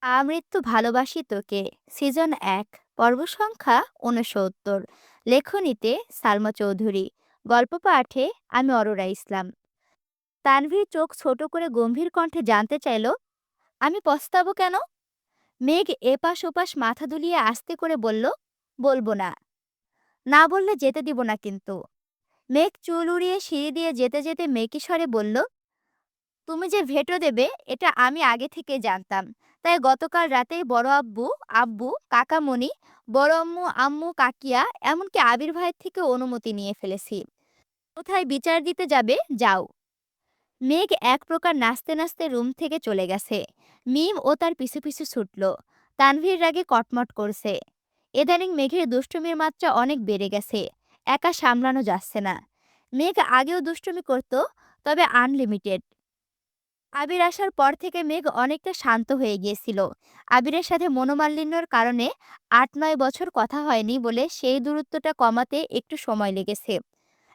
আমৃত্যু ভালোবাসি তোকে সিজন ১ পর্ব সংখ্যা ৬৯। লেখনীতে সালমা চৌধুরী। গল্প পাঠে আমি অরোরা ইসলাম। তানভীর চোখ ছোট করে গম্ভীর কণ্ঠে জানতে চাইল, আমি পস্তাবো কেন? মেঘ এপাশ ওপাশ মাথা দুলিয়ে আস্তে করে বলল, বলবো না। না বললে যেতে দিব না কিন্তু। মেঘ চুল উড়িয়ে সিঁড়ি দিয়ে যেতে যেতে মেকি স্বরে বলল, তুমি যে ভেটো দেবে এটা আমি আগে থেকে জানতাম। তাই গতকাল রাতেই বড় আব্বু, আব্বু, কাকামণি, বড় আম্মু, আম্মু, কাকিয়া, এমনকি আবির ভাইয়ের থেকে অনুমতি নিয়ে ফেলেছি। কোথায় বিচার দিতে যাবে যাও। মেঘ এক প্রকার নাচতে নাচতে রুম থেকে চলে গেছে। মিম ও তার পিছু পিছু ছুটল। তানভীর রাগে কটমট করছে। ইদানিং মেঘের দুষ্টুমির মাত্রা অনেক বেড়ে গেছে। একা সামলানো যাচ্ছে না। মেঘ আগেও দুষ্টুমি করত, তবে আনলিমিটেড। আবির আসার পর থেকে মেঘ অনেকটা শান্ত হয়ে গিয়েছিল। আবিরের সাথে মনোমালিন্যর কারণে ৮-৯ বছর কথা হয়নি বলে সেই দূরত্বটা কমাতে একটু সময় লেগেছে।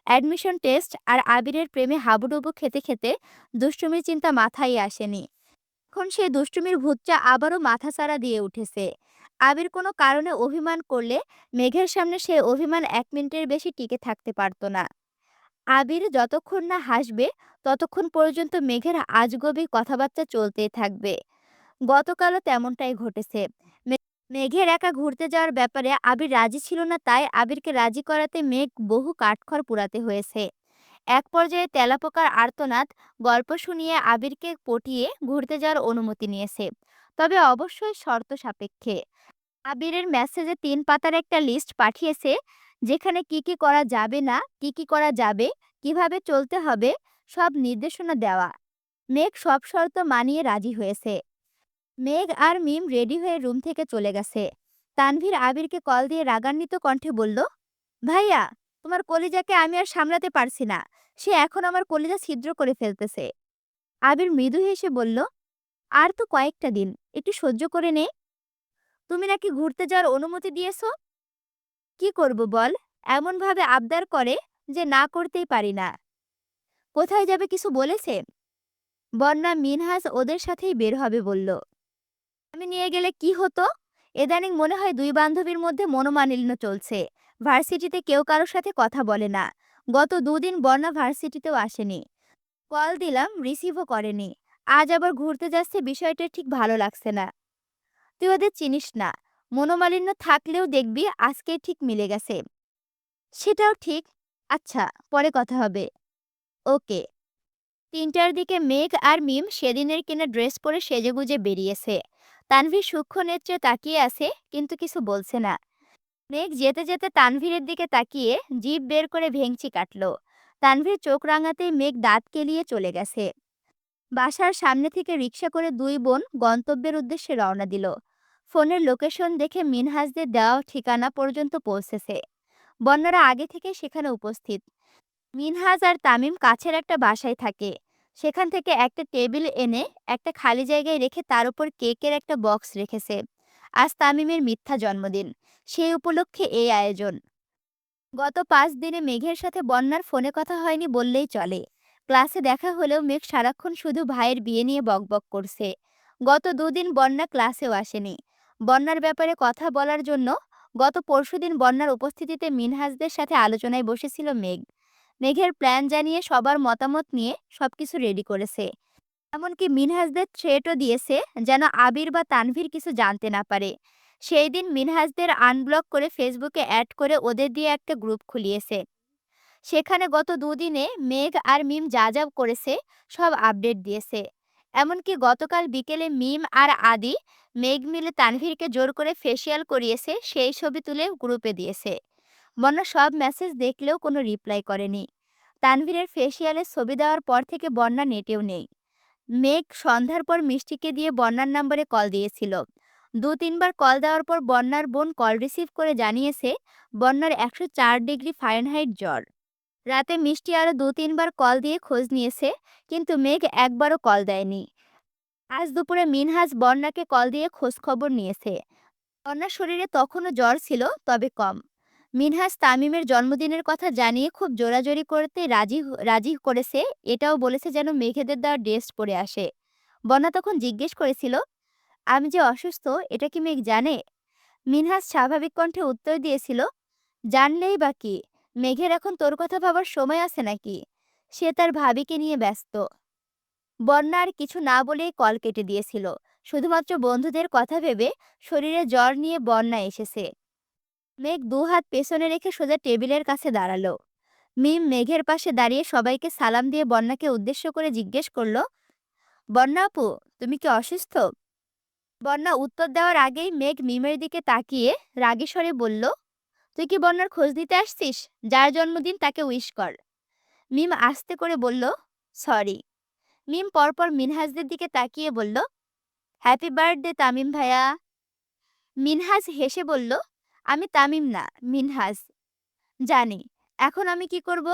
অ্যাডমিশন টেস্ট আর আবিরের প্রেমে হাবুডুবু খেতে খেতে দুষ্টুমির চিন্তা মাথায় আসেনি। এখন সেই দুষ্টুমির ভূতটা আবারও মাথাচাড়া দিয়ে উঠেছে। আবির কোনো কারণে অভিমান করলে মেঘের সামনে সে অভিমান ১ মিনিটের বেশি টিকে থাকতে পারত না। আবির যতক্ষণ না হাসবে ততক্ষণ পর্যন্ত মেঘের আজগুবি কথাবার্তা চলতেই থাকবে। গতকালও তেমনটাই ঘটেছে। মেঘের একা ঘুরতে যাওয়ার ব্যাপারে আবির রাজি ছিল না, তাই আবিরকে রাজি করাতে মেঘ বহু কাঠখড় পোড়াতে হয়েছে। এক পর্যায়ে তেলাপোকার আর্তনাদ গল্প শুনিয়ে আবিরকে পটিয়ে ঘুরতে যাওয়ার অনুমতি নিয়েছে, তবে অবশ্যই শর্ত সাপেক্ষে। আবিরের মেসেজে ৩ পাতার একটা লিস্ট পাঠিয়েছে, যেখানে কি কি করা যাবে না, কি কি করা যাবে, কিভাবে চলতে হবে, সব নির্দেশনা দেওয়া। মেঘ সব শর্ত মানিয়ে রাজি হয়েছে। মেঘ আর মিম রেডি হয়ে রুম থেকে চলে গেছে। তানভীর আবিরকে কল দিয়ে রাগান্বিত কণ্ঠে বলল, ভাইয়া, তোমার কলিজাকে আমি আর সামলাতে পারছি না। সে এখন আমার কলিজা ছিদ্র করে ফেলতেছে। আবির মৃদু হেসে বলল, আর তো কয়েকটা দিন, একটু সহ্য করে নে। তুমি নাকি ঘুরতে যাওয়ার অনুমতি দিয়েছো। কি করব বল? এমনভাবে আবদার করে যে না করতেই পারি না। কোথায় যাবে কিছু বলেছে? বন্যা, মিনহাজ ওদের সাথেই বের হবে বলল। আমি নিয়ে গেলে কি হতো? ইদানিং মনে হয় দুই বান্ধবীর মধ্যে মনোমালিন্য চলছে। ভার্সিটিতে কেউ কারোর সাথে কথা বলে না। গত দুদিন বন্যা ভার্সিটিতেও আসেনি। কল দিলাম, রিসিভও করেনি। আজ আবার ঘুরতে যাচ্ছে, বিষয়টা ঠিক ভালো লাগছে না। তুই ওদের চিনিস না। মনোমালিন্য থাকলেও দেখবি আজকে ঠিক মিলে গেছে। সেটাও ঠিক। আচ্ছা, পরে কথা হবে। ওকে। ৩টার দিকে মেঘ আর মিম সেদিনের কেনা ড্রেস পরে সেজেগুজে বেরিয়েছে। তানভীর সূক্ষ্ম নেত্রে তাকিয়ে আছে, কিন্তু কিছু বলছে না। মেঘ যেতে যেতে তানভীরের দিকে তাকিয়ে জিভ বের করে ভেংচি কাটল। তানভীর চোখ রাঙাতেই মেঘ দাঁত কেলিয়ে চলে গেছে। বাসার সামনে থেকে রিকশা করে দুই বোন গন্তব্যের উদ্দেশ্যে রওনা দিল। ফোনের লোকেশন দেখে মিনহাজদের দেওয়া ঠিকানা পর্যন্ত পৌঁছেছে। বন্যারা আগে থেকে সেখানে উপস্থিত। মিনহাজ আর তামিম কাছের একটা বাসায় থাকে। সেখান থেকে একটা টেবিল এনে একটা খালি জায়গায় রেখে তার উপর কেকের একটা বক্স রেখেছে। আজ তামিমের মিথ্যা জন্মদিন, সেই উপলক্ষে এই আয়োজন। গত ৫ দিনে মেঘের সাথে বন্যার ফোনে কথা হয়নি বললেই চলে। ক্লাসে দেখা হলেও মেঘ সারাক্ষণ শুধু ভাইয়ের বিয়ে নিয়ে বকবক করছে। গত ২ দিন বন্যা ক্লাসেও আসেনি। বন্যার ব্যাপারে কথা বলার জন্য গত পরশুদিন বন্যার উপস্থিতিতে মিনহাজদের সাথে আলোচনায় বসেছিল মেঘ। মেঘের প্ল্যান জানিয়ে সবার মতামত নিয়ে সবকিছু রেডি করেছে। এমনকি মিনহাজদের থ্রেটও দিয়েছে, যেন আবির বা তানভীর কিছু জানতে না পারে। সেই দিন মিনহাজদের আনব্লক করে ফেসবুকে অ্যাড করে ওদের দিয়ে একটা গ্রুপ খুলিয়েছে। সেখানে গত ২ দিনে মেঘ আর মিম যা যা করেছে সব আপডেট দিয়েছে। এমনকি গতকাল বিকেলে মিম আর আদি মেঘ মিলে তানভীরকে জোর করে ফেসিয়াল করিয়েছে, সেই ছবি তুলে গ্রুপে দিয়েছে। বন্যা সব মেসেজ দেখলেও কোনো রিপ্লাই করেনি। তানভীরের ফেসিয়ালের ছবি দেওয়ার পর থেকে বন্যা নেটেও নেই। মেঘ সন্ধ্যার পর মিষ্টিকে দিয়ে বন্যার নম্বরে কল দিয়েছিল। ২-৩ বার কল দেওয়ার পর বন্যার বোন কল রিসিভ করে জানিয়েছে বন্যার ১০৪ ডিগ্রি ফারেনহাইট জ্বর। রাতে মিষ্টি আরও ২-৩ বার কল দিয়ে খোঁজ নিয়েছে, কিন্তু মেঘ একবারও কল দেয়নি। আজ দুপুরে মিনহাজ বন্যাকে কল দিয়ে খোঁজ খবর নিয়েছে। বন্যার শরীরে তখনও জ্বর ছিল, তবে কম। মিনহাজ তামিমের জন্মদিনের কথা জানিয়ে খুব জোরাজোরি করতে রাজি করেছে। এটাও বলেছে যেন মেঘেদের দেওয়া ড্রেস পরে আসে। বন্যা তখন জিজ্ঞেস করেছিল, আমি যে অসুস্থ এটা কি মেঘ জানে? মিনহাস স্বাভাবিক কণ্ঠে উত্তর দিয়েছিল, জানলেই বা কি? মেঘের এখন তোর কথা ভাবার সময় আছে নাকি? সে তার ভাবিকে নিয়ে ব্যস্ত। বন্যা আর কিছু না বলেই কল কেটে দিয়েছিল। শুধুমাত্র বন্ধুদের কথা ভেবে শরীরে জ্বর নিয়ে বন্যা এসেছে। মেঘ দুহাত পেছনে রেখে সোজা টেবিলের কাছে দাঁড়ালো। মিম মেঘের পাশে দাঁড়িয়ে সবাইকে সালাম দিয়ে বন্যাকে উদ্দেশ্য করে জিজ্ঞেস করলো, বন্যা আপু, তুমি কি অসুস্থ? বন্যা উত্তর দেওয়ার আগেই মেঘ মিমের দিকে তাকিয়ে রাগী স্বরে বলল, তুই কি বন্যার খোঁজ নিতে আসছিস? যার জন্মদিন তাকে উইশ কর। মিম আস্তে করে বলল, সরি। মিম পরপর মিনহাজদের দিকে তাকিয়ে বলল, হ্যাপি বার্থডে তামিম ভাইয়া। মিনহাজ হেসে বলল, আমি তামিম না, মিনহাজ। জানি। এখন আমি কি করব?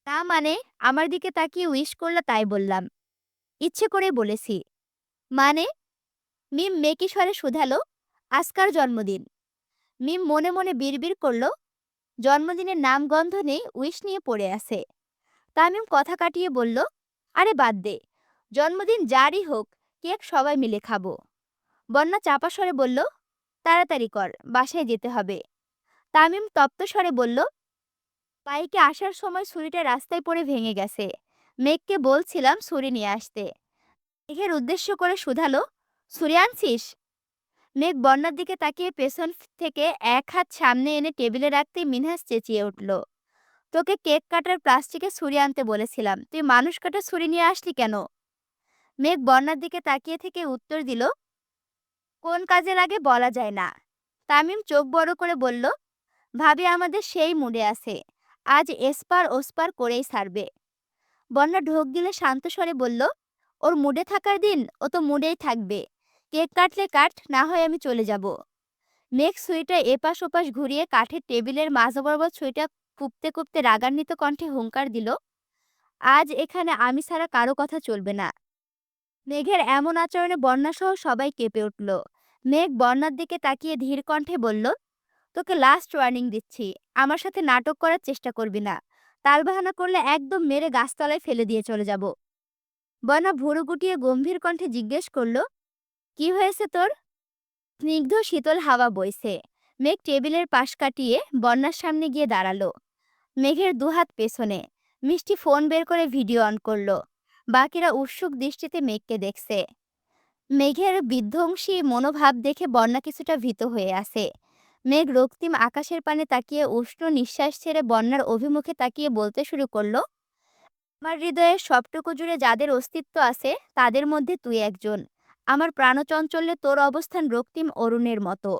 না মানে, আমার দিকে তাকিয়ে উইশ করলা তাই বললাম। ইচ্ছে করে বলেছি। মানে? মিম মেকি স্বরে শুধালো, আজকার জন্মদিন। মিম মনে মনে বিড়বিড় করল, জন্মদিনের নাম গন্ধ নেই, উইশ নিয়ে পড়ে আছে। তামিম কথা কাটিয়ে বলল, আরে বাদ দে, জন্মদিন যারই হোক, কেক সবাই মিলে খাবো। বন্যা চাপা স্বরে বলল, তাড়াতাড়ি কর, বাসায় যেতে হবে। তামিম তপ্ত স্বরে বলল, বাইকে আসার সময় ছুরিটা রাস্তায় পড়ে ভেঙে গেছে। মেঘকে বলছিলাম ছুরি নিয়ে আসতে। মেঘের উদ্দেশ্য করে শুধালো, ছুরি আনছিস? মেঘ বন্যার দিকে তাকিয়ে পেছন থেকে এক হাত সামনে এনে টেবিলে রাখতেই মিনহাস চেঁচিয়ে উঠল, তোকে কেক কাটার প্লাস্টিকে ছুরি আনতে বলেছিলাম, তুই মানুষ কাটার ছুরি নিয়ে আসলি কেন? মেঘ বন্যার দিকে তাকিয়ে থেকে উত্তর দিল, কোন কাজে লাগে বলা যায় না। তামিম চোখ বড় করে বলল, ভাবি আমাদের সেই মুডে আছে, আজ এসপার ওসপার করেই ছাড়বে। বন্যা ঢোক গিলে শান্ত স্বরে বলল, ওর মুডে থাকার দিন ও তো মুডেই থাকবে। কেক কাটলে কাট, না হয় আমি চলে যাব। মেঘ সুইটা এপাশ ওপাশ ঘুরিয়ে কাঠের টেবিলের মাঝ বরাবর সুইটা কুপতে কুপতে রাগান্বিত কণ্ঠে হুঙ্কার দিল, আজ এখানে আমি ছাড়া কারো কথা চলবে না। মেঘের এমন আচরণে বন্যাসহ সবাই কেঁপে উঠল। মেঘ বন্যার দিকে তাকিয়ে ধীর কণ্ঠে বলল, তোকে লাস্ট ওয়ার্নিং দিচ্ছি, আমার সাথে নাটক করার চেষ্টা করবি না। তালবাহানা করলে একদম মেরে গাছতলায় ফেলে দিয়ে চলে যাব। বন্যা ভুরু গুটিয়ে গম্ভীর কণ্ঠে জিজ্ঞেস করল, কি হয়েছে তোর? স্নিগ্ধ শীতল হাওয়া বইছে। মেঘ টেবিলের পাশ কাটিয়ে বন্যার সামনে গিয়ে দাঁড়ালো। মেঘের দুহাত পেছনে। মিষ্টি ফোন বের করে ভিডিও অন করলো। বাকিরা উৎসুক দৃষ্টিতে মেঘকে দেখছে। মেঘের বিধ্বংসী মনোভাব দেখে বন্যা কিছুটা ভীত হয়ে আছে। মেঘ রক্তিম আকাশের পানে তাকিয়ে উষ্ণ নিঃশ্বাস ছেড়ে বন্যার অভিমুখে তাকিয়ে বলতে শুরু করলো, আমার হৃদয়ের সবটুকু জুড়ে যাদের অস্তিত্ব আছে তাদের মধ্যে তুই একজন। আমার প্রাণচঞ্চল্যে তোর অবস্থান রক্তিম অরুণের মতো।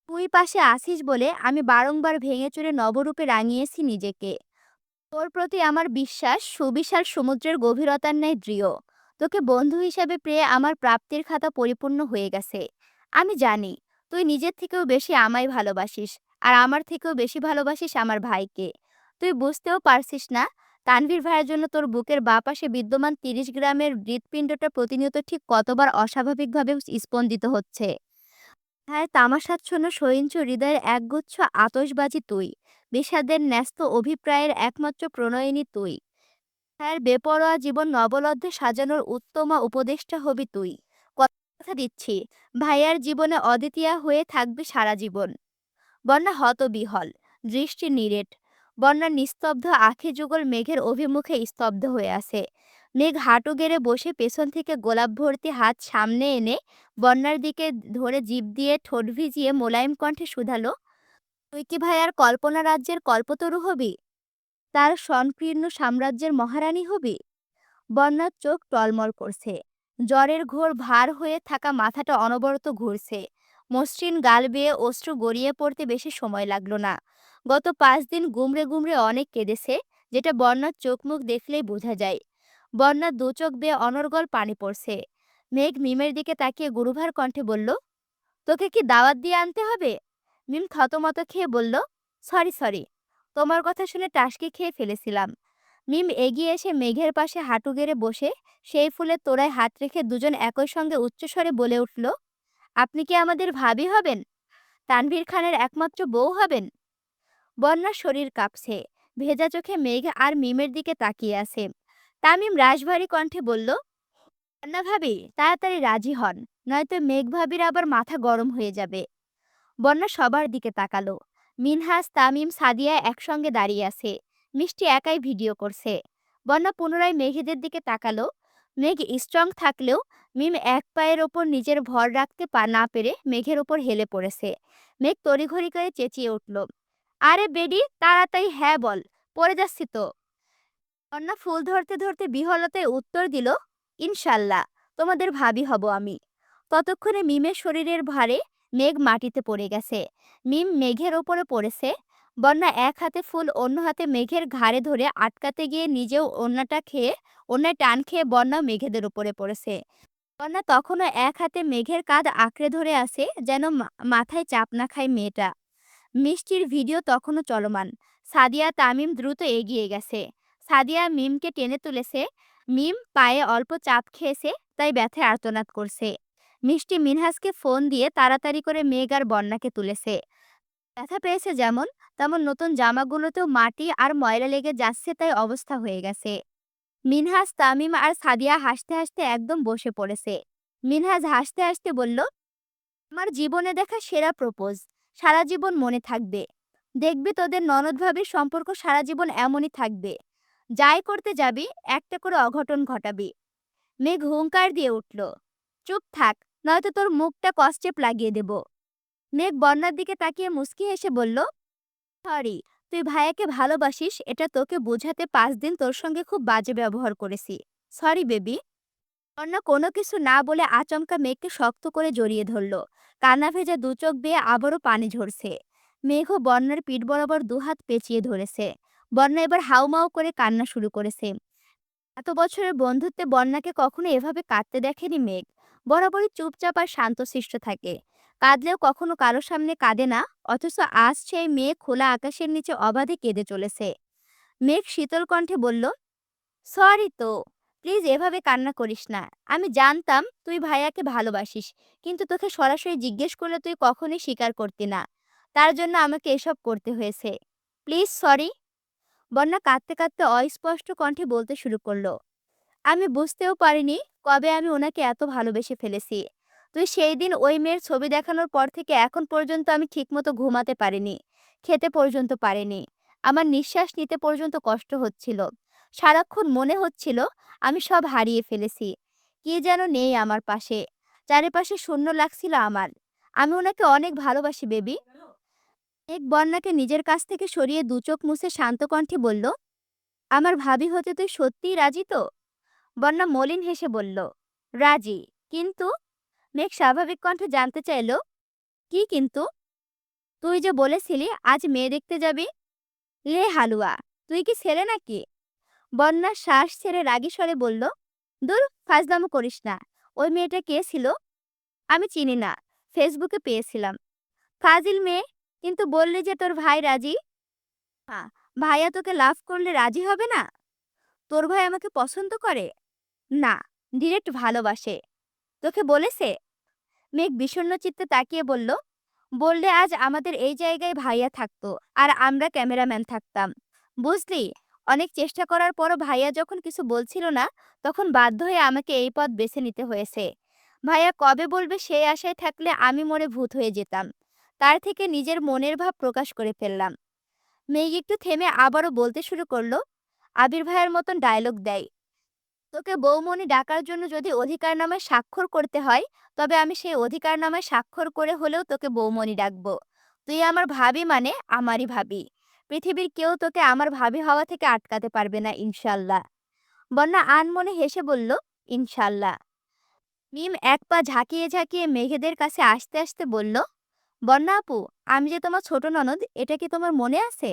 তুই পাশে আছিস বলে আমি বারংবার ভেঙে চুরে নবরূপে রাঙিয়েছি নিজেকে। তোর প্রতি আমার বিশ্বাস সুবিশাল সমুদ্রের গভীরতার ন্যায় দৃঢ়। তোকে বন্ধু হিসেবে পেয়ে আমার প্রাপ্তির খাতা পরিপূর্ণ হয়ে গেছে। আমি জানি তুই নিজের থেকেও বেশি আমায় ভালোবাসিস, আর আমার থেকেও বেশি ভালোবাসিস আমার ভাইকে। তুই বুঝতেও পারছিস না, তানভীর ভাইয়ের জন্য তোর বুকের বাঁ পাশে বিদ্যমান ৩০ গ্রামের হৃৎপিণ্ডটা প্রতিনিয়ত ঠিক কতবার অস্বাভাবিকভাবে স্পন্দিত হচ্ছে। হ্যাঁ, তামাশাচ্ছন্ন সহিংস হৃদয়ের একগুচ্ছ আতশবাজি তুই। বিষাদের ন্যস্ত অভিপ্রায়ের একমাত্র প্রণয়িনী তুই। হ্যাঁ, বেপরোয়া জীবন নবলব্ধে সাজানোর উত্তমা উপদেষ্টা হবি তুই। কথা দিচ্ছি, ভাইয়ার জীবনে অদ্বিতীয়া হয়ে থাকবি সারা জীবন। বন্যা হতবিহ্বল, দৃষ্টি নিরেট। বন্যার নিস্তব্ধ আখি যুগল মেঘের অভিমুখে স্তব্ধ হয়ে আছে। মেঘ হাঁটু গেড়ে বসে পেছন থেকে গোলাপ ভর্তি হাত সামনে এনে বন্যার দিকে ধরে জিভ দিয়ে ঠোঁট ভিজিয়ে মোলায়েম কণ্ঠে শুধালো, তুই কি ভাই আর কল্পনা রাজ্যের কল্পতরু হবি? তার সংকীর্ণ সাম্রাজ্যের মহারানী হবি? বন্যার চোখ টলমল করছে। জ্বরের ঘোর ভার হয়ে থাকা মাথাটা অনবরত ঘুরছে। মসৃণ গাল বেয়ে অশ্রু গড়িয়ে পড়তে বেশি সময় লাগলো না। গত 5 দিন গুমড়ে গুমড়ে অনেক কেঁদেছে, যেটা বন্যার চোখ মুখ দেখলেই বোঝা যায়। বন্যার দু চোখ বেয়ে অনর্গল পানি পড়ছে। মেঘ মিমের দিকে তাকিয়ে গুরুভার কণ্ঠে বলল, তোকে কি দাওয়াত দিয়ে আনতে হবে? মিম থতমত খেয়ে বলল, সরি সরি, তোমার কথা শুনে টাসকি খেয়ে ফেলেছিলাম। মিম এগিয়ে এসে মেঘের পাশে হাঁটু গেড়ে বসে সেই ফুলের তোড়ায় হাত রেখে দুজন একই সঙ্গে উচ্চস্বরে বলে উঠল, আপনি কি আমাদের ভাবি হবেন? তানভীর খানের একমাত্র বউ হবেন? বন্যার শরীর কাঁপছে। ভেজা চোখে মেঘ আর মিমের দিকে তাকিয়ে আছে। তামিম রাশভারী কণ্ঠে বলল, বন্যা ভাবি, তাড়াতাড়ি রাজি হন, নয়তো মেঘ ভাবির আবার মাথা গরম হয়ে যাবে। বন্যা সবার দিকে তাকালো। মিনহাস, তামিম, সাদিয়া একসঙ্গে দাঁড়িয়ে আছে। মিষ্টি একাই ভিডিও করছে। বন্যা পুনরায় মেঘেদের দিকে তাকালো। মেঘ স্ট্রং থাকলেও মিম এক পায়ের ওপর নিজের ভর রাখতে না পেরে মেঘের ওপর হেলে পড়েছে। মেঘ তড়িঘড়ি করে চেঁচিয়ে উঠল, আরে বেডি, তাড়াতাড়ি হ্যাঁ বল, পড়ে যাচ্ছি তো। কন্যা ফুল ধরতে ধরতে বিহলতায় উত্তর দিল, ইনশাল্লাহ, তোমাদের ভাবি হব আমি। ততক্ষণে মিমের শরীরের ভারে মেঘ মাটিতে পড়ে গেছে। মিম মেঘের ওপরে পড়েছে। বন্যা এক হাতে ফুল, অন্য হাতে মেঘের ঘাড়ে ধরে আটকাতে গিয়ে নিজেও অন্যায় টান খেয়ে বন্যা মেঘেদের উপরে পড়েছে। বন্যা তখনও এক হাতে মেঘের কাঁধ আঁকড়ে ধরে আছে, যেন মাথায় চাপ না খায় মেয়েটা। মিষ্টির ভিডিও তখনও চলমান। সাদিয়া, তামিম দ্রুত এগিয়ে গেছে। সাদিয়া মিমকে টেনে তুলেছে। মিম পায়ে অল্প চাপ খেয়েছে, তাই ব্যথায় আর্তনাদ করছে। মিষ্টি মিনহাসকে ফোন দিয়ে তাড়াতাড়ি করে মেঘ আর বন্যাকে তুলেছে। ব্যথা পেয়েছে যেমন, তেমন নতুন জামাগুলোতেও মাটি আর ময়লা লেগে যাচ্ছে, তাই অবস্থা হয়ে গেছে। মিনহাস, তামিম আর সাদিয়া হাসতে হাসতে একদম বসে পড়েছে। মিনহাস হাসতে হাসতে বলল, আমার জীবনে দেখা সেরা প্রপোজ, সারা জীবন মনে থাকবে। দেখবি তোদের ননদ ভাবির সম্পর্ক সারা জীবন এমনই থাকবে। যাই করতে যাবি একটা করে অঘটন ঘটাবি। মেঘ হুঙ্কার দিয়ে উঠল, চুপ থাক, নয়তো তোর মুখটা কষ্টেপ লাগিয়ে দেব। মেঘ বন্যার দিকে তাকিয়ে মুচকি হেসে বলল, সরি, তুই ভাইয়াকে ভালোবাসিস এটা তোকে বোঝাতে 5 দিন তোর সঙ্গে খুব বাজে ব্যবহার করেছি। Sorry baby. বন্যা কোনো কিছু না বলে আচমকা মেঘকে শক্ত করে জড়িয়ে ধরল। কান্না ভেজা দু চোখ বেয়ে আবারও পানি ঝরছে। মেঘও বন্যার পিঠ বরাবর দুহাত পেঁচিয়ে ধরেছে। বন্যা এবার হাউমাউ করে কান্না শুরু করেছে। এত বছরের বন্ধুত্বে বন্যাকে কখনো এভাবে কাঁদতে দেখেনি মেঘ। বরাবরই চুপচাপ আর শান্তশিষ্ট থাকে। কাঁদলেও কখনো কারো সামনে কাঁদে না, অথচ আজ সেই মেয়ে খোলা আকাশের নিচে অবাধে কেঁদে চলেছে। মেঘ শীতল কণ্ঠে বলল, সরি তো, প্লিজ এভাবে কান্না করিস না। আমি জানতাম তুই ভাইয়াকে ভালোবাসিস, কিন্তু তোকে সরাসরি জিজ্ঞেস করলে তুই কখনোই স্বীকার করতি না। তার জন্য আমাকে এসব করতে হয়েছে। Please sorry. বন্যা কাঁদতে কাঁদতে অস্পষ্ট কণ্ঠে বলতে শুরু করলো, আমি বুঝতেও পারিনি কবে আমি ওনাকে এত ভালোবেসে ফেলেছি। তুই সেই দিন ওই মেয়ের ছবি দেখানোর পর থেকে এখন পর্যন্ত আমি ঠিকমতো ঘুমাতে পারিনি, খেতে পর্যন্ত পারিনি। আমার নিঃশ্বাস নিতে পর্যন্ত কষ্ট হচ্ছিল। সারাক্ষণ মনে হচ্ছিল আমি সব হারিয়ে ফেলেছি। কি যেন নেই আমার পাশে। চারিপাশে শূন্য লাগছিল আমার। আমি ওনাকে অনেক ভালোবাসি বেবি। এক বন্যাকে নিজের কাছ থেকে সরিয়ে দু চোখ মুছে শান্ত কণ্ঠে বলল, আমার ভাবি হতে তুই সত্যিই রাজি তো? বন্যা মলিন হেসে বলল, রাজি। কিন্তু? মেঘ স্বাভাবিক কণ্ঠে জানতে চাইল, কি কিন্তু? তুই যে বলেছিলি আজ মেয়ে দেখতে যাবি। লে হালুয়া, তুই কি ছেলে নাকি? বন্যা শ্বাস ছেড়ে রাগী স্বরে বলল, দূর, ফাজলামো করিস না। ওই মেয়েটা কে ছিল? আমি চিনি না, ফেসবুকে পেয়েছিলাম। ফাজিল মেয়ে। কিন্তু বললি যে তোর ভাই রাজি। হ্যাঁ, ভাইয়া তোকে লাভ করলে রাজি হবে না? তোর ভাই আমাকে পছন্দ করে? না, ডিরেক্ট ভালোবাসে। তোকে বলেছে? মেঘ বিষণ্ণ চিত্তে তাকিয়ে বলল, বললে আজ আমাদের এই জায়গায় ভাইয়া থাকতো, আর আমরা ক্যামেরাম্যান থাকতাম। বুঝলি, অনেক চেষ্টা করার পরও ভাইয়া যখন কিছু বলছিল না, তখন বাধ্য হয়ে আমাকে এই পথ বেছে নিতে হয়েছে। ভাইয়া কবে বলবে সেই আশায় থাকলে আমি মরে ভূত হয়ে যেতাম। তার থেকে নিজের মনের ভাব প্রকাশ করে ফেললাম। মেঘ একটু থেমে আবারও বলতে শুরু করলো, আবির ভাইয়ের মতন ডায়লগ দেয়, তোকে বৌমনি ডাকার জন্য যদি অধিকারনামায় স্বাক্ষর করতে হয়, তবে আমি সেই অধিকারনামায় স্বাক্ষর করে হলেও তোকে বৌমনি ডাকবো। তুই আমার ভাবি মানে আমারই ভাবি। পৃথিবীর কেউ তোকে আমার ভাবি হওয়া থেকে আটকাতে পারবে না, ইনশাল্লাহ। বন্যা আনমনে হেসে বলল, ইনশাল্লাহ। মিম এক পা ঝাঁকিয়ে ঝাঁকিয়ে মেঘেদের কাছে আসতে আসতে বলল, বন্যা আপু, আমি যে তোমার ছোট ননদ, এটা কি তোমার মনে আছে?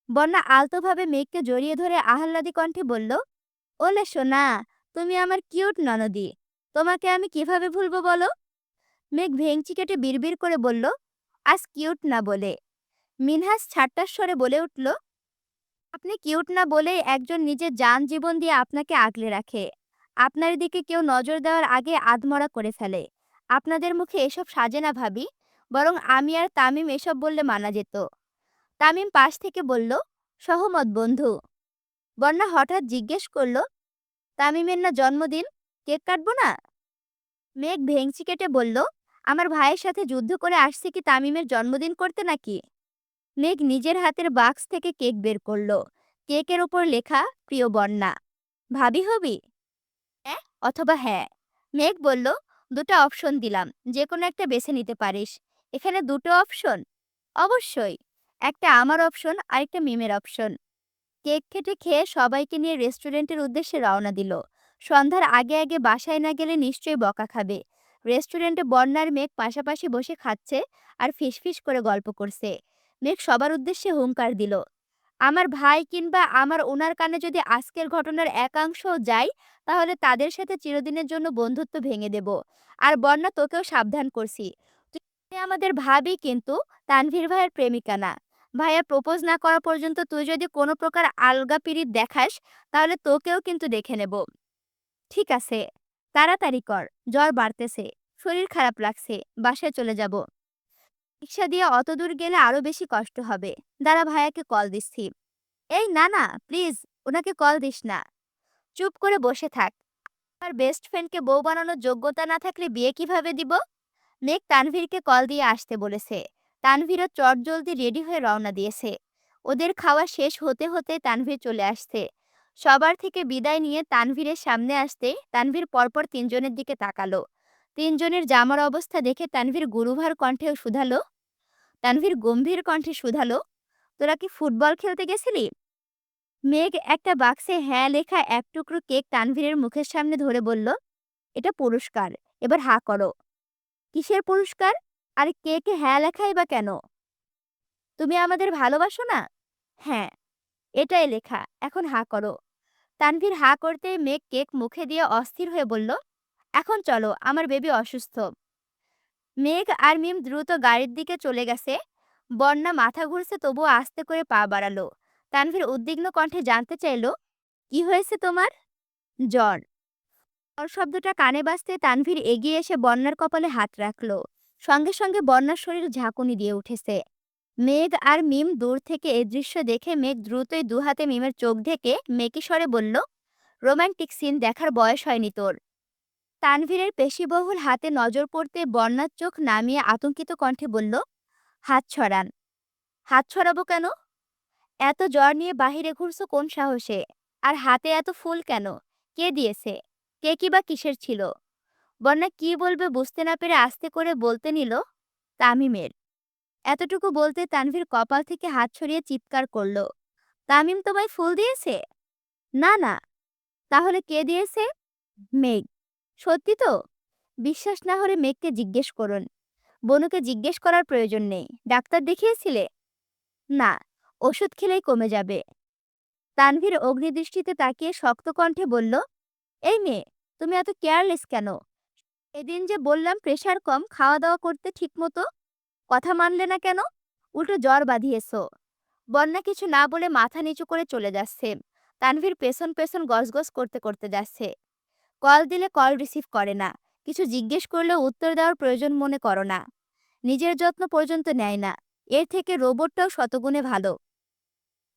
বন্যা আলতোভাবে মেঘকে জড়িয়ে ধরে আহ্লাদী কণ্ঠে বলল, ওলে সোনা, তুমি আমার কিউট ননদি। তোমাকে আমি কিভাবে ভুলবো বলো? মেঘ ভেংচি কেটে বিড়বিড় করে বলল, আজ কিউট না বলে। মিনহাস ঠাট্টার স্বরে বলে উঠল, আপনি কিউট না বলেই একজন নিজের জান জীবন দিয়ে আপনাকে আগলে রাখে। আপনার দিকে কেউ নজর দেওয়ার আগে আধমরা করে ফেলে। আপনাদের মুখে এসব সাজে না ভাবি, বরং আমি আর তামিম এসব বললে মানা যেত। তামিম পাশ থেকে বলল, সহমত বন্ধু। বন্যা হঠাৎ জিজ্ঞেস করল, তামিমের না জন্মদিন, কেক কাটবো না? মেঘ ভেংচি কেটে বলল, আমার ভাইয়ের সাথে যুদ্ধ করে আসছে কি তামিমের জন্মদিন করতে নাকি? মেঘ নিজের হাতের বাক্স থেকে কেক বের করলো। কেকের ওপর লেখা, প্রিয় বন্যা, ভাবি হবি? হ্যাঁ অথবা হ্যাঁ। মেঘ বলল, দুটো অপশন দিলাম, যে কোনো একটা বেছে নিতে পারিস। এখানে দুটো অপশন? অবশ্যই। একটা আমার অপশন আর একটা মিমের অপশন। কেক কেটে খেয়ে সবাইকে নিয়ে রেস্টুরেন্টের উদ্দেশ্যে রওনা দিল। সন্ধ্যার আগে আগে বাসায় না গেলে নিশ্চয়ই বকা খাবে। রেস্টুরেন্টে বন্যার মেঘ পাশাপাশি বসে খাচ্ছে আর ফিসফিস করে গল্প করছে। মেঘ সবার উদ্দেশ্যে হুংকার দিল, আমার ভাই কিংবা আমার ওনার কানে যদি আজকের ঘটনার একাংশও যায়, তাহলে তাদের সাথে চিরদিনের জন্য বন্ধুত্ব ভেঙে দেব। আর বন্যা, তোকেও সাবধান করছি, তুই আমাদের ভাবি, কিন্তু তানভীর ভাইয়ের প্রেমিকা না। ভাইয়া প্রপোজ না করা পর্যন্ত তুই যদি কোনো প্রকার আলগা পিরিত দেখাস, তাহলে তোকেও কিন্তু দেখে নেব। ঠিক আছে, তাড়াতাড়ি কর, জ্বর বাড়তেছে, শরীর খারাপ লাগছে, বাসায় চলে যাব। রিক্সা দিয়ে অত দূর গেলে আরো বেশি কষ্ট হবে। দাঁড়া, ভাইয়াকে কল দিচ্ছি। এই না না, প্লিজ, ওনাকে কল দিস না। চুপ করে বসে থাক। আর বেস্ট ফ্রেন্ডকে বউ বানানোর যোগ্যতা না থাকলে বিয়ে কিভাবে দিব? মেঘ তানভীরকে কল দিয়ে আসতে বলেছে। তানভীরও চটজলদি রেডি হয়ে রওনা দিয়েছে। ওদের খাওয়া শেষ হতে হতে তানভীর চলে আসছে। সবার থেকে বিদায় নিয়ে তানভীরের সামনে আসতে তানভীর পরপর তিনজনের দিকে তাকালো। তিনজনের জামার অবস্থা দেখে তানভীর গুরুভার কণ্ঠেও শুধালো, তানভীর গম্ভীর কণ্ঠে শুধালো, তোরা কি ফুটবল খেলতে গেছিলি? মেঘ একটা বাক্সে হ্যাঁ লেখা এক টুকরো কেক তানভীরের মুখের সামনে ধরে বলল, এটা পুরস্কার, এবার হা করো। কিসের পুরস্কার? আর কেকে হ্যাঁ লেখাই বা কেন? তুমি আমাদের ভালোবাসো না? হ্যাঁ, এটাই লেখা, এখন হা করো। তানভীর হা করতেই মেঘ কেক মুখে দিয়ে অস্থির হয়ে বলল, এখন চলো, আমার বেবি অসুস্থ। মেঘ আর মিম দ্রুত গাড়ির দিকে চলে গেছে। বন্যা মাথা ঘুরছে তবুও আস্তে করে পা বাড়ালো। তানভীর উদ্বিগ্ন কণ্ঠে জানতে চাইল, কি হয়েছে তোমার? জ্বর। জ্বর শব্দটা কানে বাজতে তানভীর এগিয়ে এসে বন্যার কপালে হাত রাখল। সঙ্গে সঙ্গে বন্যার শরীর ঝাঁকুনি দিয়ে উঠেছে। মেঘ আর মিম দূর থেকে এই দৃশ্য দেখে মেঘ দ্রুতই দুহাতে মিমের চোখ ঢেকে মেকি স্বরে বলল, রোমান্টিক সিন দেখার বয়স হয়নি তোর। তানভীরের পেশিবহুল হাতে নজর পড়তে বন্যার চোখ নামিয়ে আতঙ্কিত কণ্ঠে বলল, হাত ছড়ান। হাত ছড়াবো কেন? এত জ্বর নিয়ে বাহিরে ঘুরছো কোন সাহসে? আর হাতে এত ফুল কেন? কে দিয়েছে? কে কি বা কিসের ছিল? বন্যা কি বলবে বুঝতে না পেরে আস্তে করে বলতে নিল, তামিমের। এতটুকু বলতে তানভীর কপাল থেকে হাত ছড়িয়ে চিৎকার করল, তামিম তোমায় ফুল দিয়েছে? না না। তাহলে কে দিয়েছে? মেঘ। সত্যি তো? বিশ্বাস না হলে মেঘকে জিজ্ঞেস করুন। বনুকে জিজ্ঞেস করার প্রয়োজন নেই। ডাক্তার দেখিয়েছিলে? না, ওষুধ খেলেই কমে যাবে। তানভীর অগ্নিদৃষ্টিতে তাকিয়ে শক্ত কণ্ঠে বলল, এই মেয়ে, তুমি এত কেয়ারলেস কেন? এদিন যে বললাম প্রেশার কম, খাওয়া দাওয়া করতে ঠিক মতো, কথা মানলে না কেন? উল্টো জ্বর বাঁধিয়েছ। বন্যা কিছু না বলে মাথা নিচু করে চলে যাচ্ছে। তানভীর পেছন পেছন গজগজ করতে করতে যাচ্ছে। কল দিলে কল রিসিভ করে না, কিছু জিজ্ঞেস করলেও উত্তর দেওয়ার প্রয়োজন মনে করো না, নিজের যত্ন পর্যন্ত নেয় না। এর থেকে রোবটটাও শতগুণে ভালো।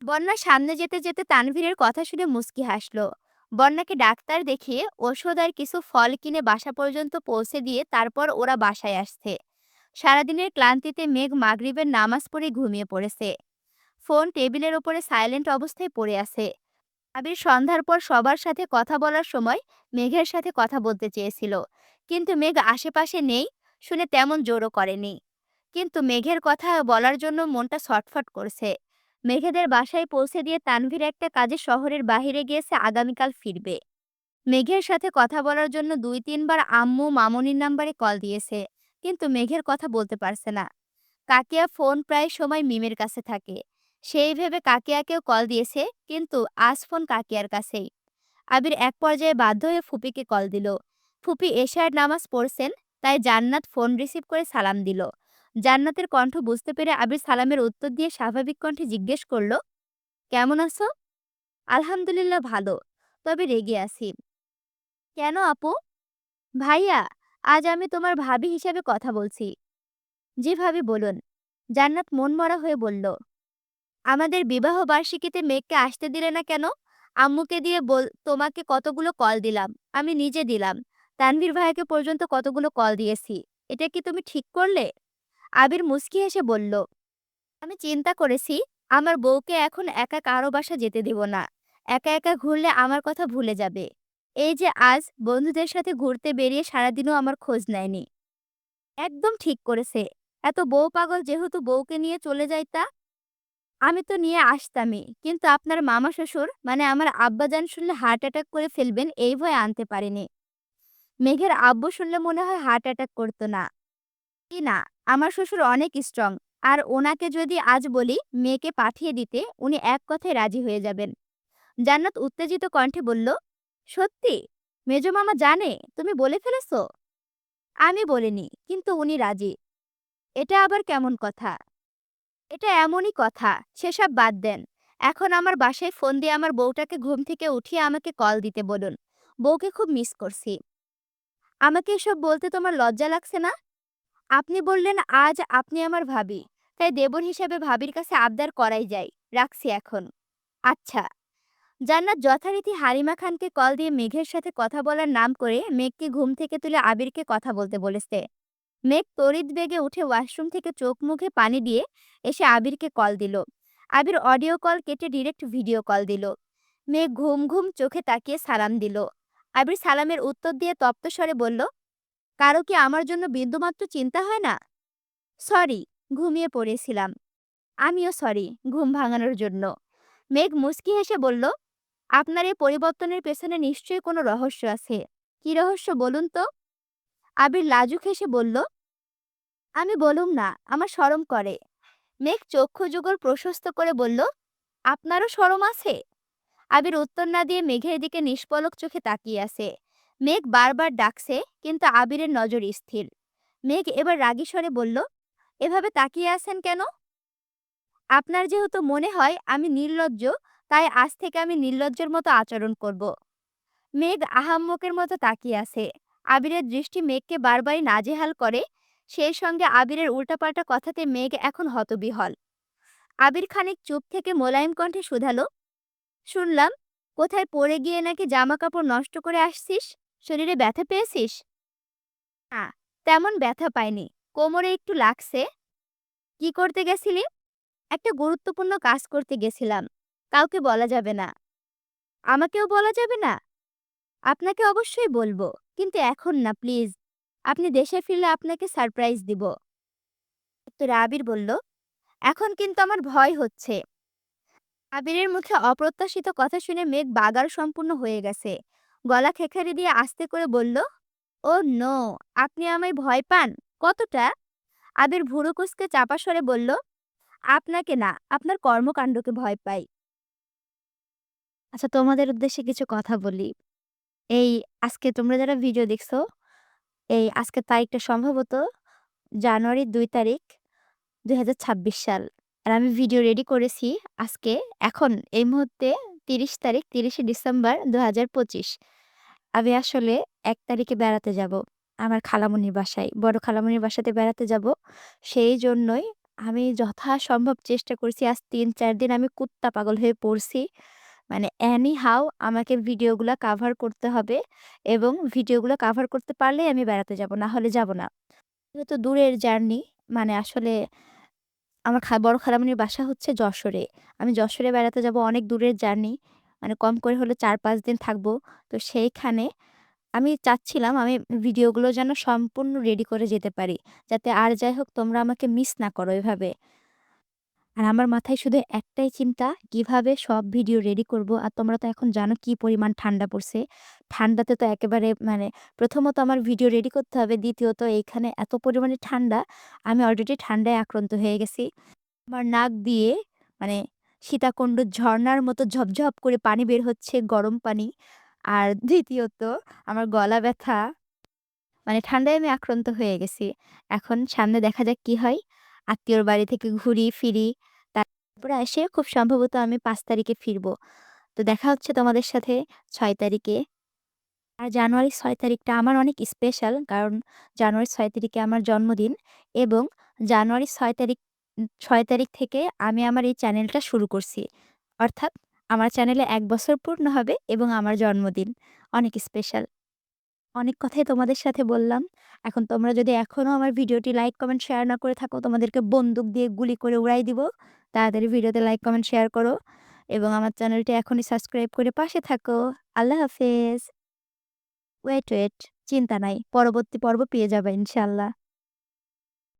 বন্যা সামনে যেতে যেতে তানভীরের কথা শুনে মুচকি হাসলো। বন্যাকে ডাক্তার দেখিয়ে ওষুধ আর কিছু ফল কিনে বাসা পর্যন্ত পৌঁছে দিয়ে তারপর ওরা বাসায় আসছে। সারাদিনের ক্লান্তিতে মেঘ মাগরিবের নামাজ পড়ে ঘুমিয়ে পড়েছে। ফোন টেবিলের ওপরে সাইলেন্ট অবস্থায় পড়ে আছে। আবির সন্ধ্যার পর সবার সাথে কথা বলার সময় মেঘের সাথে কথা বলতে চেয়েছিল, কিন্তু মেঘ আশেপাশে নেই শুনে তেমন জোরও করেনি। কিন্তু মেঘের কথা বলার জন্য মনটা ছটফট করছে। মেঘেদের বাসায় পৌঁছে দিয়ে তানভীর একটা কাজে শহরের বাইরে গিয়েছে, আগামীকাল ফিরবে। মেঘের সাথে কথা বলার জন্য ২-৩ বার আম্মু মামুনির নাম্বারে কল দিয়েছে, কিন্তু মেঘের কথা বলতে পারছে না। কাকিয়া ফোন প্রায় সময় মিমের কাছে থাকে। সেই ভেবে কাকিয়াকেও কল দিয়েছে, কিন্তু আজ ফোন কাকিয়ার কাছেই। আবির এক পর্যায়ে বাধ্য হয়ে ফুপিকে কল দিল। ফুপি এশার নামাজ পড়ছেন, তাই জান্নাত ফোন রিসিভ করে সালাম দিল। জান্নাতের কণ্ঠ বুঝতে পেরে আবির সালামের উত্তর দিয়ে স্বাভাবিক কণ্ঠে জিজ্ঞেস করল, কেমন আছো? আলহামদুলিল্লাহ ভালো, তবে রেগে আছি। কেন আপু? ভাইয়া, আজ আমি তোমার ভাবি হিসেবে কথা বলছি। জি ভাবি বলুন। জান্নাত মনমরা হয়ে বলল, আমাদের বিবাহ বার্ষিকীতে মেঘকে আসতে দিলে না কেন? আম্মুকে দিয়ে তোমাকে কতগুলো কল দিলাম, আমি নিজে দিলাম, তানভীর ভাইয়াকে পর্যন্ত কতগুলো কল দিয়েছি। এটা কি তুমি ঠিক করলে? আবির মুচকি হেসে বলল, আমি চিন্তা করেছি আমার বউকে এখন একা কারো বাসা যেতে দিব না। একা একা ঘুরলে আমার কথা ভুলে যাবে। এই যে আজ বন্ধুদের সাথে ঘুরতে বেরিয়ে সারাদিনও আমার খোঁজ নেয়নি। একদম ঠিক করেছে। এত বউ পাগল, যেহেতু বউকে নিয়ে চলে যাইতা। আমি তো নিয়ে আসতামই, কিন্তু আপনার মামা শ্বশুর মানে আমার আব্বাজান শুনলে হার্ট অ্যাটাক করে ফেলবেন, এই ভয়ে আনতে পারিনি। মেঘের আব্বু শুনলে মনে হয় হার্ট অ্যাটাক করতো না। কি না, আমার শ্বশুর অনেক স্ট্রং। আর ওনাকে যদি আজ বলি মেয়েকে পাঠিয়ে দিতে, উনি এক কথায় রাজি হয়ে যাবেন। জান্নাত উত্তেজিত কণ্ঠে বলল, সত্যি? মেজো মামা জানে তুমি বলে ফেলেছো? আমি বলিনি, কিন্তু উনি রাজি। এটা আবার কেমন কথা? এটা এমনই কথা, সেসব বাদ দেন। এখন আমার বাসায় ফোন দিয়ে আমার বউটাকে ঘুম থেকে উঠিয়ে আমাকে কল দিতে বলুন। বউকে খুব মিস করছি। আমাকে এসব বলতে তোমার লজ্জা লাগছে না? আপনি বললেন আজ আপনি আমার ভাবি, তাই দেবর হিসেবে ভাবির কাছে আবদার করাই যায়। রাখছি এখন। আচ্ছা। জান্নাত যথারীতি হালিমা খানকে কল দিয়ে মেঘের সাথে কথা বলার নাম করে মেঘকে ঘুম থেকে তুলে আবিরকে কথা বলতে বলেছে। মেঘ তড়িৎ বেগে উঠে ওয়াশরুম থেকে চোখ মুখে পানি দিয়ে এসে আবিরকে কল দিল। আবির অডিও কল কেটে ডিরেক্ট ভিডিও কল দিল। মেঘ ঘুম ঘুম চোখে তাকিয়ে সালাম দিল। আবির সালামের উত্তর দিয়ে তপ্ত স্বরে বলল, কারো কি আমার জন্য বিন্দুমাত্র চিন্তা হয় না? সরি, ঘুমিয়ে পড়েছিলাম। আমিও সরি ঘুম ভাঙানোর জন্য। মেঘ মুচকি হেসে বলল, আপনার এই পরিবর্তনের পেছনে নিশ্চয়ই কোনো রহস্য আছে। কি রহস্য বলুন তো? আবির লাজুক হেসে বলল, আমি বলুম না, আমার শরম করে। মেঘ চক্ষু যুগল প্রশস্ত করে বলল, আপনারও শরম আছে? আবির উত্তর না দিয়ে মেঘের দিকে নিষ্পলক চোখে তাকিয়ে আছে। মেঘ বারবার ডাকছে, কিন্তু আবিরের নজর স্থির। মেঘ এবার রাগী স্বরে বলল, এভাবে তাকিয়ে আছেন কেন? আপনার যেহেতু মনে হয় আমি নির্লজ্জ, তাই আজ থেকে আমি নির্লজ্জের মতো আচরণ করব। মেঘ আহাম্মকের মতো তাকিয়ে আছে। আবিরের দৃষ্টি মেঘকে বারবারই নাজেহাল করে। সেই সঙ্গে আবিরের উল্টাপাল্টা কথাতে মেঘ এখন হতবিহল। আবির খানিক চুপ থেকে মোলায়েম কণ্ঠে শুধালো, শুনলাম কোথায় পড়ে গিয়ে নাকি জামা কাপড় নষ্ট করে আসছিস? শরীরে ব্যথা পেয়েছিস? না, তেমন ব্যথা পাইনি। কোমরে একটু লাগছে। কি করতে গেছিলি? একটা গুরুত্বপূর্ণ কাজ করতে গেছিলাম। কাউকে বলা যাবে না। আমাকেও বলা যাবে না? আপনাকে অবশ্যই বলবো, কিন্তু এখন না প্লিজ। আপনি দেশে ফিরলে আপনাকে সারপ্রাইজ দিব। উত্তরে আবির বলল, এখন কিন্তু আমার ভয় হচ্ছে। আবিরের মুখে অপ্রত্যাশিত কথা শুনে মেঘ বাগার সম্পূর্ণ হয়ে গেছে। গলা খেখারি দিয়ে আস্তে করে বলল, ও নো, আপনি আমায় ভয় পান? কতটা? আবির ভুরু কুঁচকে চাপা স্বরে বলল, আপনাকে না, আপনার কর্মকাণ্ডকে ভয় পাই। আচ্ছা, তোমাদের উদ্দেশ্যে কিছু কথা বলি। এই আজকে তোমরা যারা ভিডিও দেখছো, এই আজকের তারিখটা সম্ভবত জানুয়ারির ২ তারিখ ২০২৬ সাল। আর আমি ভিডিও রেডি করেছি আজকে, এখন এই মুহূর্তে ৩০ তারিখ, ৩০শে ডিসেম্বর ২০২৫। আমি আসলে ১ তারিখে বেড়াতে যাব। আমার খালামণির বাসায়, বড় খালামণির বাসাতে বেড়াতে যাব। সেই জন্যই আমি যথাসম্ভব চেষ্টা করছি। আজ ৩-৪ দিন আমি কুত্তা পাগল হয়ে পড়ছি। মানে এনি হাউ আমাকে ভিডিওগুলা কাভার করতে হবে, এবং ভিডিওগুলো কাভার করতে পারলেই আমি বেড়াতে যাব, না হলে যাব না। যেহেতু দূরের জার্নি, মানে আসলে আমার বড় খালামণির বাসা হচ্ছে যশোরে। আমি যশোরে বেড়াতে যাব, অনেক দূরের জার্নি। মানে কম করে হলে ৪-৫ দিন থাকবো। তো সেইখানে আমি চাচ্ছিলাম আমি ভিডিওগুলো যেন সম্পূর্ণ রেডি করে যেতে পারি। যাতে আর যাই হোক তোমরা আমাকে মিস না করো এভাবে। আর আমার মাথায় শুধু একটাই চিন্তা, কিভাবে সব ভিডিও রেডি করব। আর তোমরা তো এখন জানো কি পরিমাণ ঠান্ডা পড়ছে। ঠান্ডাতে তো একেবারে মানে প্রথমত আমার ভিডিও রেডি করতে হবে। দ্বিতীয়ত এইখানে এত পরিমাণে ঠান্ডা, আমি অলরেডি ঠান্ডায় আক্রান্ত হয়ে গেছি। আমার নাক দিয়ে মানে সীতাকুণ্ডের ঝরনার মতো ঝপঝপ করে পানি বের হচ্ছে, গরম পানি। আর দ্বিতীয়ত আমার গলা ব্যথা, মানে ঠান্ডায় আমি আক্রান্ত হয়ে গেছি। এখন সামনে দেখা যাক কি হয়। আত্মীয়র বাড়ি থেকে ঘুরি ফিরি। তারপরে এসে খুব সম্ভবত আমি ৫ তারিখে ফিরবো। তো দেখা হচ্ছে তোমাদের সাথে ৬ তারিখে। আর জানুয়ারির ৬ তারিখটা আমার অনেক স্পেশাল। কারণ জানুয়ারির ৬ তারিখে আমার জন্মদিন, এবং জানুয়ারির ৬ তারিখ থেকে আমি আমার এই চ্যানেলটা শুরু করছি। অর্থাৎ আমার চ্যানেলে ১ বছর পূর্ণ হবে এবং আমার জন্মদিন। অনেক স্পেশাল। অনেক কথাই তোমাদের সাথে বললাম। এখন তোমরা যদি এখনো আমার ভিডিওটি লাইক, কমেন্ট, শেয়ার না করে থাকো, তোমাদেরকে বন্দুক দিয়ে গুলি করে উড়াই দিব। তাড়াতাড়ি ভিডিওতে লাইক, কমেন্ট, শেয়ার করো এবং আমার চ্যানেলটি এখনই সাবস্ক্রাইব করে পাশে থাকো। আল্লাহ হাফেজ। ওয়েট, চিন্তা নাই। পরবর্তী পর্ব পেয়ে যাবা ইনশাআল্লাহ।